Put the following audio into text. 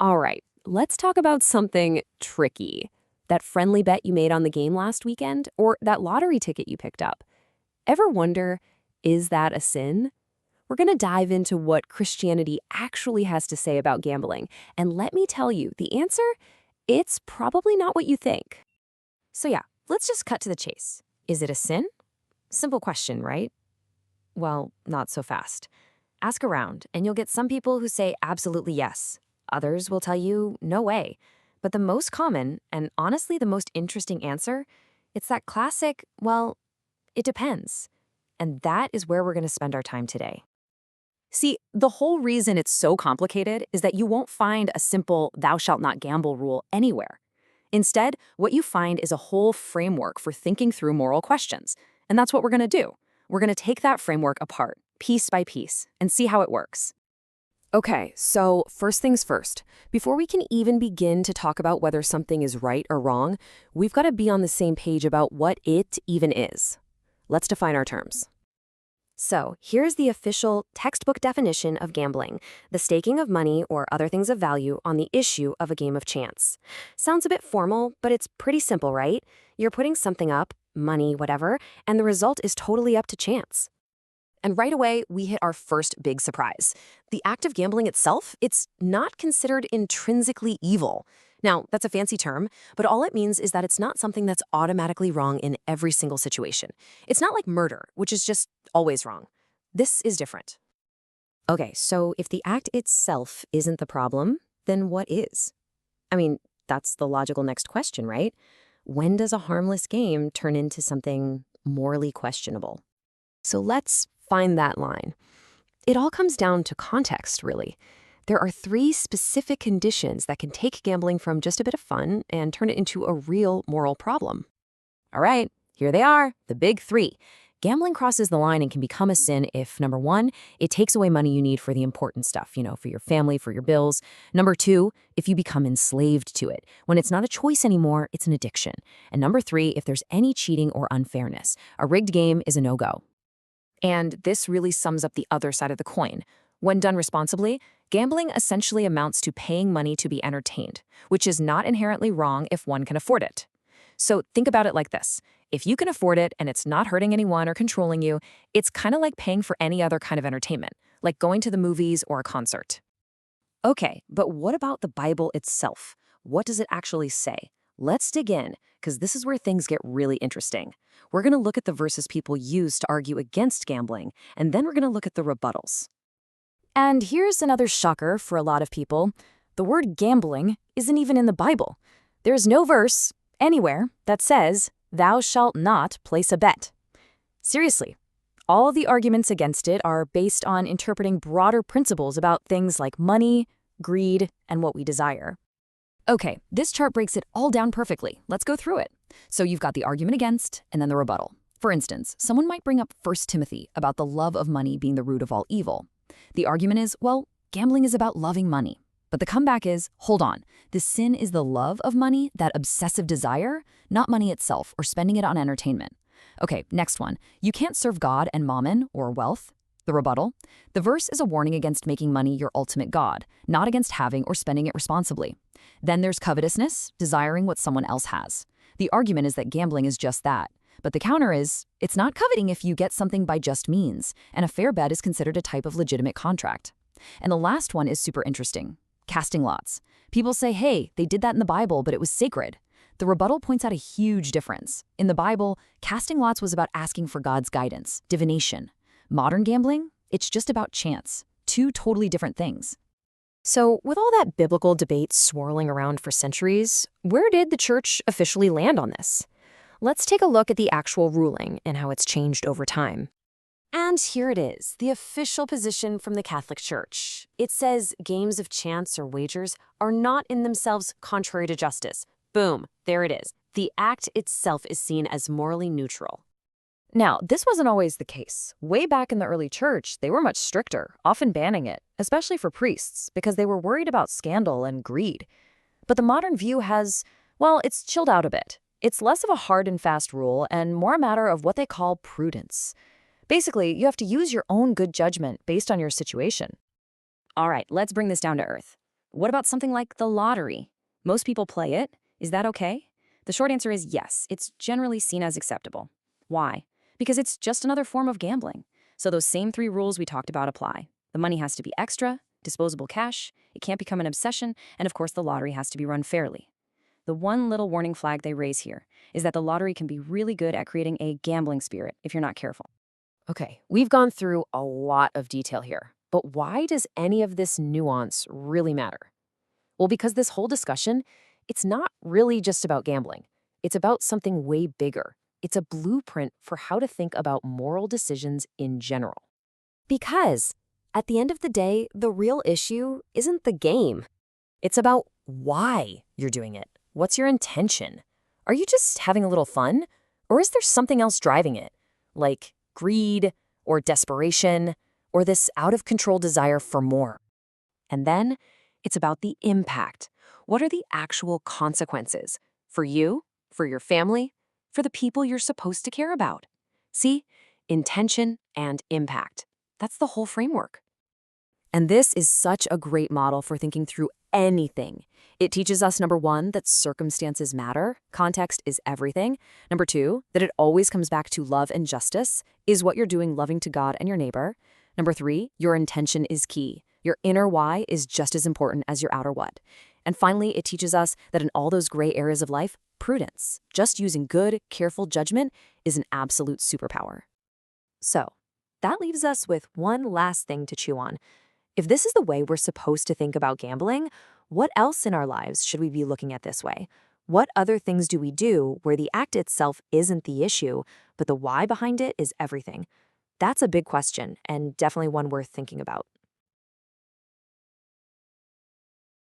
All right, let's talk about something tricky. That friendly bet you made on the game last weekend, or that lottery ticket you picked up. Ever wonder, is that a sin? We're going to dive into what Christianity actually has to say about gambling. And let me tell you, the answer? It's probably not what you think. So yeah, let's just cut to the chase. Is it a sin? Simple question, right? Well, not so fast. Ask around, and you'll get some people who say absolutely yes. Others will tell you no way. But the most common, and honestly the most interesting answer, it's that classic, well, it depends. And that is where we're going to spend our time today. See, the whole reason it's so complicated is that you won't find a simple thou shalt not gamble rule anywhere. Instead, what you find is a whole framework for thinking through moral questions. And that's what we're going to do. We're going to take that framework apart, piece by piece, and see how it works. Okay, so first things first. Before we can even begin to talk about whether something is right or wrong, we've got to be on the same page about what it even is. Let's define our terms. So, here's the official textbook definition of gambling: the staking of money or other things of value on the issue of a game of chance. Sounds a bit formal, but it's pretty simple, right? You're putting something up, money, whatever, and the result is totally up to chance. And right away, we hit our first big surprise. The act of gambling itself, it's not considered intrinsically evil. Now, that's a fancy term, but all it means is that it's not something that's automatically wrong in every single situation. It's not like murder, which is just always wrong. This is different. Okay, so if the act itself isn't the problem, then what is? I mean, that's the logical next question, right? When does a harmless game turn into something morally questionable? So let's find that line. It all comes down to context, really. There are 3 specific conditions that can take gambling from just a bit of fun and turn it into a real moral problem. All right, here they are, the big 3. Gambling crosses the line and can become a sin if, number 1, it takes away money you need for the important stuff, for your family, for your bills. Number 2, if you become enslaved to it. When it's not a choice anymore, it's an addiction. And number 3, if there's any cheating or unfairness. A rigged game is a no-go. And this really sums up the other side of the coin. When done responsibly, gambling essentially amounts to paying money to be entertained, which is not inherently wrong if one can afford it. So think about it like this. If you can afford it and it's not hurting anyone or controlling you, it's kind of like paying for any other kind of entertainment, like going to the movies or a concert. Okay, but what about the Bible itself? What does it actually say? Let's dig in, because this is where things get really interesting. We're going to look at the verses people use to argue against gambling, and then we're going to look at the rebuttals. And here's another shocker for a lot of people. The word gambling isn't even in the Bible. There's no verse, anywhere, that says, "Thou shalt not place a bet." Seriously, all the arguments against it are based on interpreting broader principles about things like money, greed, and what we desire. Okay, this chart breaks it all down perfectly. Let's go through it. So you've got the argument against, and then the rebuttal. For instance, someone might bring up 1 Timothy about the love of money being the root of all evil. The argument is, well, gambling is about loving money. But the comeback is, hold on, the sin is the love of money, that obsessive desire, not money itself or spending it on entertainment. Okay, next one. You can't serve God and mammon, or wealth. The rebuttal. The verse is a warning against making money your ultimate god, not against having or spending it responsibly. Then there's covetousness, desiring what someone else has. The argument is that gambling is just that. But the counter is, it's not coveting if you get something by just means, and a fair bet is considered a type of legitimate contract. And the last one is super interesting. Casting lots. People say, hey, they did that in the Bible, but it was sacred. The rebuttal points out a huge difference. In the Bible, casting lots was about asking for God's guidance, divination. Modern gambling, it's just about chance. 2 totally different things. So, with all that biblical debate swirling around for centuries, where did the church officially land on this? Let's take a look at the actual ruling and how it's changed over time. And here it is, the official position from the Catholic Church. It says games of chance or wagers are not in themselves contrary to justice. Boom, there it is. The act itself is seen as morally neutral. Now, this wasn't always the case. Way back in the early church, they were much stricter, often banning it, especially for priests, because they were worried about scandal and greed. But the modern view has, well, it's chilled out a bit. It's less of a hard and fast rule and more a matter of what they call prudence. Basically, you have to use your own good judgment based on your situation. All right, let's bring this down to earth. What about something like the lottery? Most people play it. Is that okay? The short answer is yes, it's generally seen as acceptable. Why? Because it's just another form of gambling. So those same 3 rules we talked about apply. The money has to be extra, disposable cash, it can't become an obsession, and of course the lottery has to be run fairly. The one little warning flag they raise here is that the lottery can be really good at creating a gambling spirit if you're not careful. Okay, we've gone through a lot of detail here, but why does any of this nuance really matter? Well, because this whole discussion, it's not really just about gambling. It's about something way bigger. It's a blueprint for how to think about moral decisions in general. Because at the end of the day, the real issue isn't the game. It's about why you're doing it. What's your intention? Are you just having a little fun? Or is there something else driving it? Like greed or desperation or this out of control desire for more? And then it's about the impact. What are the actual consequences for you, for your family, for the people you're supposed to care about? See, intention and impact. That's the whole framework. And this is such a great model for thinking through anything. It teaches us, number 1, that circumstances matter. Context is everything. Number 2, that it always comes back to love and justice. Is what you're doing loving to God and your neighbor? Number 3, your intention is key. Your inner why is just as important as your outer what. And finally, it teaches us that in all those gray areas of life, prudence, just using good, careful judgment, is an absolute superpower. So, that leaves us with one last thing to chew on. If this is the way we're supposed to think about gambling, what else in our lives should we be looking at this way? What other things do we do where the act itself isn't the issue, but the why behind it is everything? That's a big question and definitely one worth thinking about.